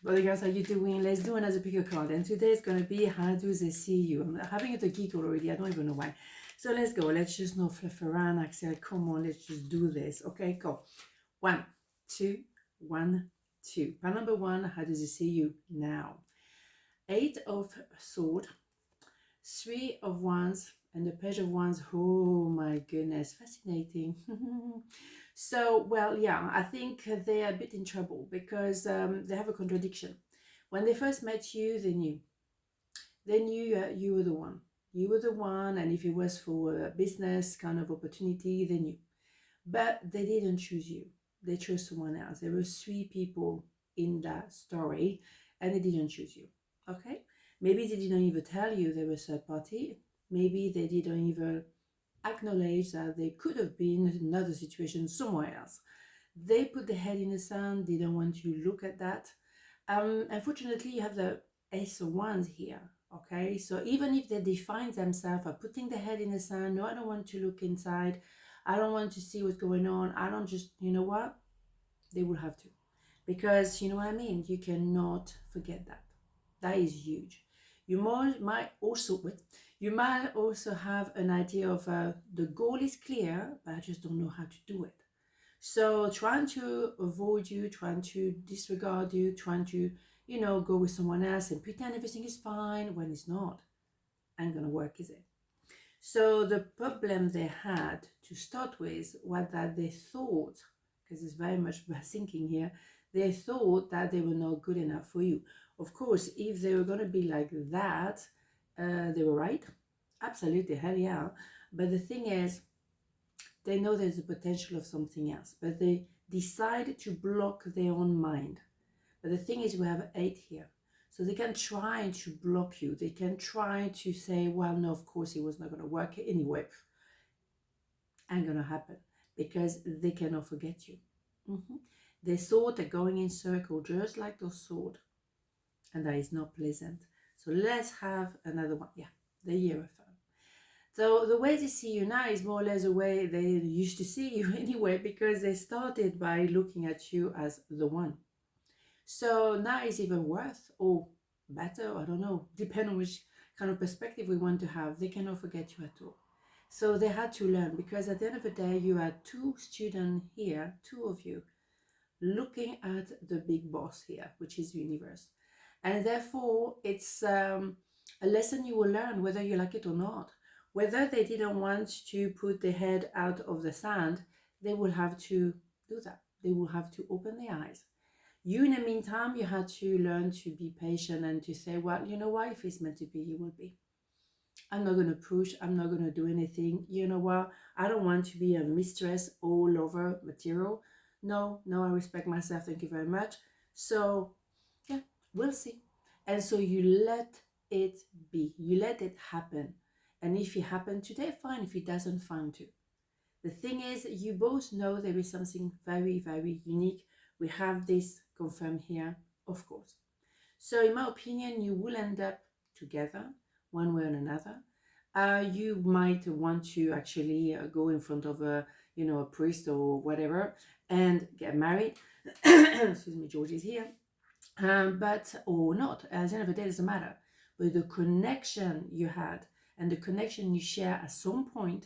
But guys, how you doing? Let's do another pick a card. And today is going to be how do they see you? I'm having it a giggle already. I don't even know why. So let's go. Let's just not fluff around. Axelle, come on. Let's just do this. Okay, go. 1, 2, 1, 2. Part number 1, how does it see you now? 8 of Swords, 3 of Wands, and the Page of Wands. Oh my goodness, fascinating. So, well, yeah, I think they are a bit in trouble because they have a contradiction. When they first met you, they knew. They knew you were the one. You were the one, and if it was for a business kind of opportunity, they knew. But they didn't choose you. They chose someone else. There were 3 people in that story, and they didn't choose you. Okay? Maybe they didn't even tell you they were a third party. Maybe they didn't even acknowledge that they could have been in another situation somewhere else. They put their head in the sand. They don't want to look at that. Unfortunately, you have the Ace of Wands here. Okay, so even if they define themselves by putting their head in the sand, no, I don't want to look inside. I don't want to see what's going on. I don't just, you know what? They will have to. Because, you know what I mean? You cannot forget that. That is huge. You might also have an idea of the goal is clear, but I just don't know how to do it. So trying to avoid you, trying to disregard you, trying to, go with someone else and pretend everything is fine when it's not, ain't gonna work, is it? So the problem they had to start with was that they thought, because it's very much about thinking here, they thought that they were not good enough for you. Of course, if they were going to be like that, they were right. Absolutely, hell yeah. But the thing is, they know there's a potential of something else, but they decide to block their own mind. But the thing is, we have 8 here. So they can try to block you. They can try to say, well, no, of course it was not going to work anyway. Ain't going to happen because they cannot forget you. They thought they're going in circle just like those swords. And that is not pleasant. So let's have another one. Yeah, the Hierophant. So the way they see you now is more or less the way they used to see you anyway, because they started by looking at you as the one. So now it's even worse or better, I don't know, depending on which kind of perspective we want to have. They cannot forget you at all. So they had to learn, because at the end of the day, you had 2 students here, 2 of you, looking at the big boss here, which is the universe. And therefore, it's a lesson you will learn whether you like it or not. Whether they didn't want to put their head out of the sand, they will have to do that. They will have to open their eyes. You, in the meantime, you had to learn to be patient and to say, well, you know what, if it's meant to be, it will be. I'm not going to push. I'm not going to do anything. You know what? I don't want to be a mistress all over material. No, I respect myself. Thank you very much. So, yeah, we'll see. And so you let it be. You let it happen. And if it happened today, fine. If it doesn't, fine too. The thing is, you both know there is something very, very unique. We have this confirmed here, of course. So in my opinion, you will end up together one way or another. You might want to actually go in front of a priest or whatever and get married. Excuse me, George is here. But or not. At the end of the day, it doesn't matter. But the connection you had and the connection you share at some point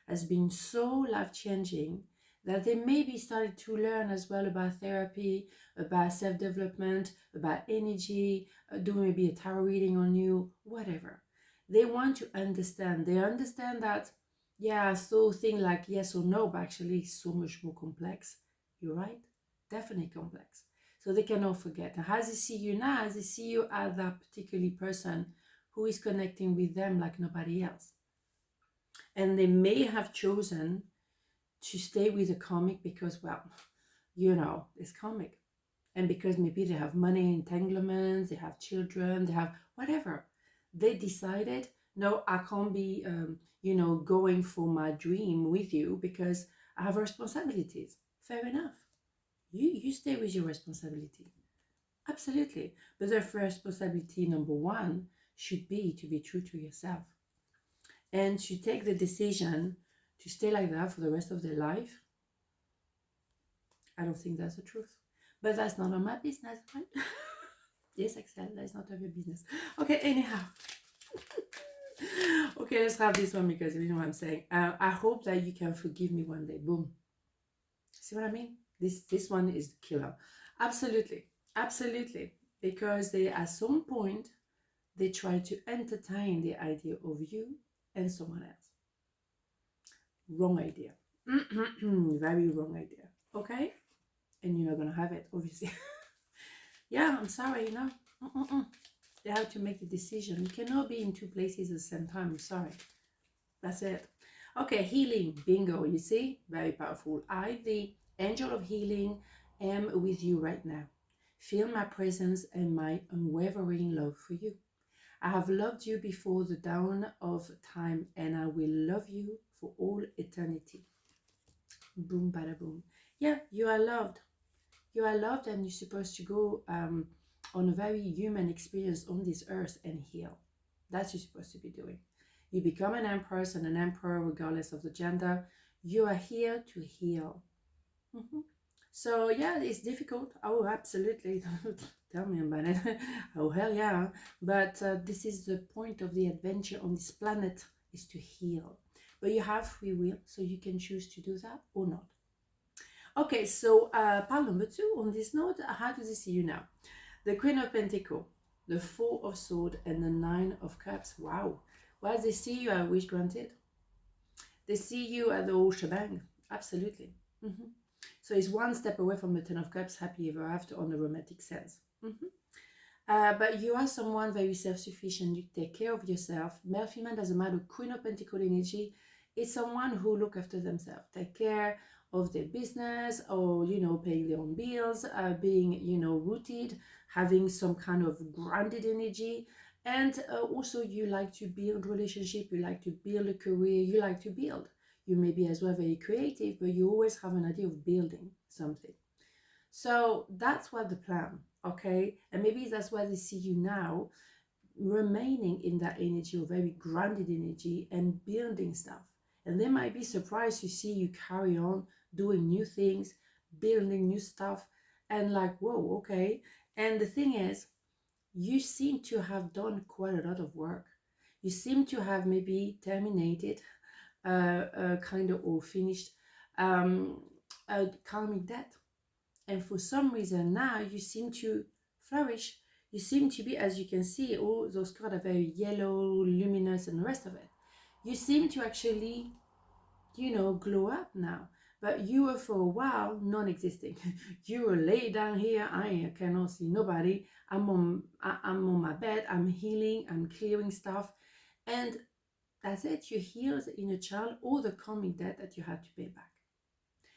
has been so life-changing that they maybe started to learn as well about therapy, about self-development, about energy, doing maybe a tarot reading on you, whatever. They want to understand. They understand that, yeah, so thing like yes or no, but actually it's so much more complex. You're right, definitely complex. So they cannot forget. And as they see you now, as they see you as that particular person who is connecting with them like nobody else. And they may have chosen to stay with the comic because, well, it's comic. And because maybe they have money entanglements, they have children, they have whatever. They decided, no, I can't be, going for my dream with you because I have responsibilities. Fair enough. You stay with your responsibility. Absolutely. But their responsibility number 1 should be to be true to yourself and to take the decision to stay like that for the rest of their life. I don't think that's the truth. But that's none of my business, right? Yes, Axelle, that is not of your business. Okay, anyhow. Okay, let's have this one because you know what I'm saying. I hope that you can forgive me one day. Boom. See what I mean? This one is killer. Absolutely. Absolutely. Because they at some point they try to entertain the idea of you and someone else. Wrong idea. Very wrong idea. Okay? And you're not gonna have it, obviously. Yeah, I'm sorry, you know. They have to make the decision. You cannot be in two places at the same time. I'm sorry. That's it. Okay, healing. Bingo. You see? Very powerful. I, the angel of healing, am with you right now. Feel my presence and my unwavering love for you. I have loved you before the dawn of time, and I will love you for all eternity. Boom, bada boom. Yeah, you are loved. You are loved, and you're supposed to go on a very human experience on this earth and heal. That's what you're supposed to be doing. You become an empress and an emperor, regardless of the gender. You are here to heal. So yeah, it's difficult. Oh, absolutely. Tell me about it. Oh, hell yeah. But this is the point of the adventure on this planet, is to heal. But you have free will, so you can choose to do that or not. Okay, so part number 2 on this note, how do they see you now? The Queen of Pentacles, the Four of Swords, and the Nine of Cups. Wow. Well, they see you, I wish granted. They see you at the whole shebang. Absolutely. So it's one step away from the Ten of Cups, happy ever after on the romantic sense. But you are someone very self-sufficient. You take care of yourself. Male, female, doesn't matter. Queen of Pentacles energy is someone who look after themselves, take care of their business, or you know, paying their own bills, being rooted, having some kind of grounded energy. And also you like to build relationship, you like to build a career, you like to build. You may be as well very creative, but you always have an idea of building something. So that's what the plan, okay? And maybe that's why they see you now remaining in that energy, or very grounded energy, and building stuff. And they might be surprised to see you carry on doing new things, building new stuff, and like, whoa, okay. And the thing is, you seem to have done quite a lot of work. You seem to have maybe terminated kind of, or finished a karmic debt. And for some reason now you seem to flourish. You seem to be, as you can see, all those cards are very yellow, luminous, and the rest of it. You seem to actually, glow up now. But you were for a while non-existing. You were laid down here. I cannot see nobody. I'm on my bed. I'm healing. I'm clearing stuff. And that's it. You healed the inner child, all the karmic debt that you had to pay back.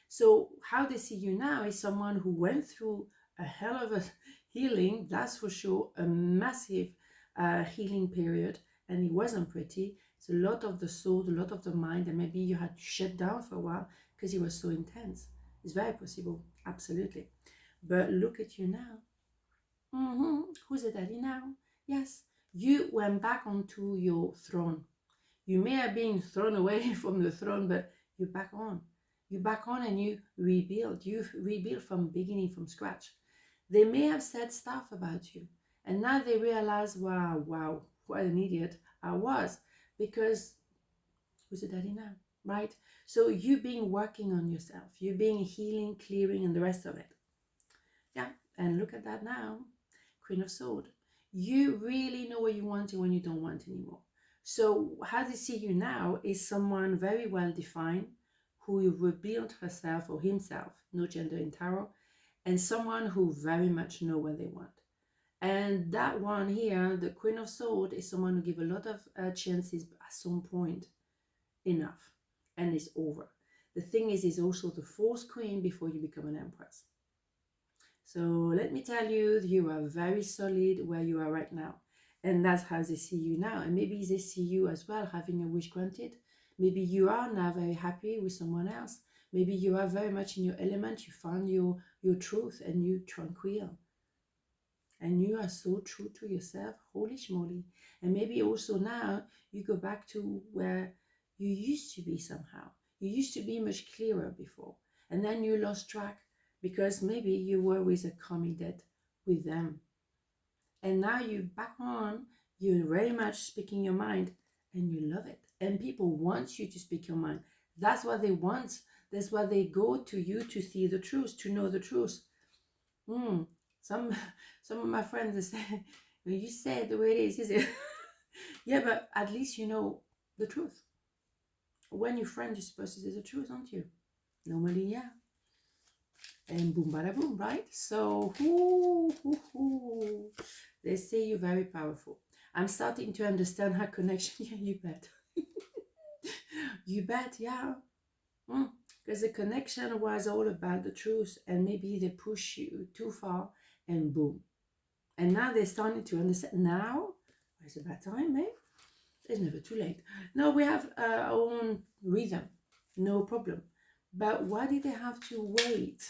So how they see you now is someone who went through a hell of a healing, that's for sure, a massive healing period, and it wasn't pretty. It's a lot of the soul, a lot of the mind, and maybe you had to shut down for a while because it was so intense. It's very possible, absolutely. But look at you now. Who's the daddy now? Yes, you went back onto your throne. You may have been thrown away from the throne, but you're back on. You're back on and you rebuild. You rebuild from beginning, from scratch. They may have said stuff about you, and now they realize, wow, what an idiot I was, because who's the daddy now, right? So you've been working on yourself. You've been healing, clearing, and the rest of it. Yeah, and look at that now. Queen of Swords. You really know what you want and when you don't want anymore. So how they see you now is someone very well defined, who revealed herself or himself, no gender in tarot, and someone who very much know what they want. And that one here, the Queen of Swords, is someone who give a lot of chances, but at some point, enough, and it's over. The thing is also the fourth queen before you become an empress. So let me tell you, you are very solid where you are right now. And that's how they see you now. And maybe they see you as well having your wish granted. Maybe you are now very happy with someone else. Maybe you are very much in your element. You found your truth and you tranquil. And you are so true to yourself. Holy schmoly. And maybe also now you go back to where you used to be somehow. You used to be much clearer before. And then you lost track because maybe you were with a karmic debt with them. And now you back on, you're very much speaking your mind, and you love it. And people want you to speak your mind. That's what they want. That's why they go to you, to see the truth, to know the truth. Some of my friends, they say, when you say it the way it is, yeah, but at least you know the truth. When your friend, you're supposed to say the truth, aren't you? Normally, yeah. And boom, bada boom, right? So, they say you're very powerful. I'm starting to understand how connection, yeah, you bet. You bet, yeah. Because the connection was all about the truth, and maybe they push you too far, and boom. And now they're starting to understand. Now, it's about time, mate. It's never too late. No, we have our own rhythm, no problem. But why did they have to wait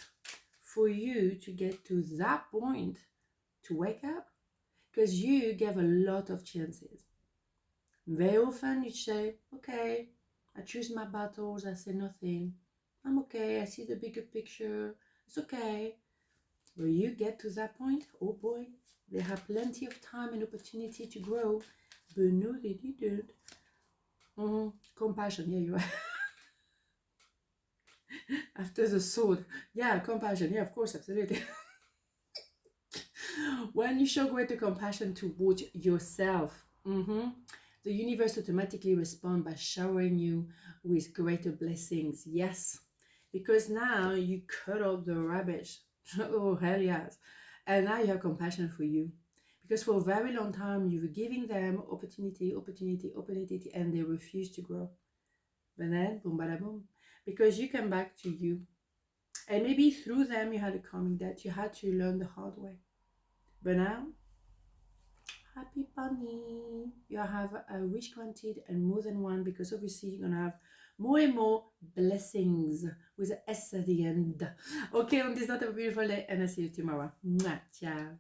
for you to get to that point to wake up? Because you gave a lot of chances. Very often you say, okay, I choose my battles, I say nothing. I'm okay, I see the bigger picture, it's okay. When you get to that point, oh boy, they have plenty of time and opportunity to grow. But no, they didn't. Compassion, yeah, you are. After the sword, yeah, compassion, yeah, of course, absolutely. When you show greater compassion towards yourself, the universe automatically responds by showering you with greater blessings. Yes, because now you cut out the rubbish. Oh, hell yes. And now you have compassion for you. Because for a very long time, you were giving them opportunity, and they refused to grow. But then, boom, bada boom. Because you come back to you. And maybe through them, you had a karmic debt. You had to learn the hard way. But now, happy bunny, you have a wish granted, and more than one, because obviously you're gonna have more and more blessings with an S at the end. Okay, on this note, have a beautiful day, and I'll see you tomorrow. Mwah, ciao.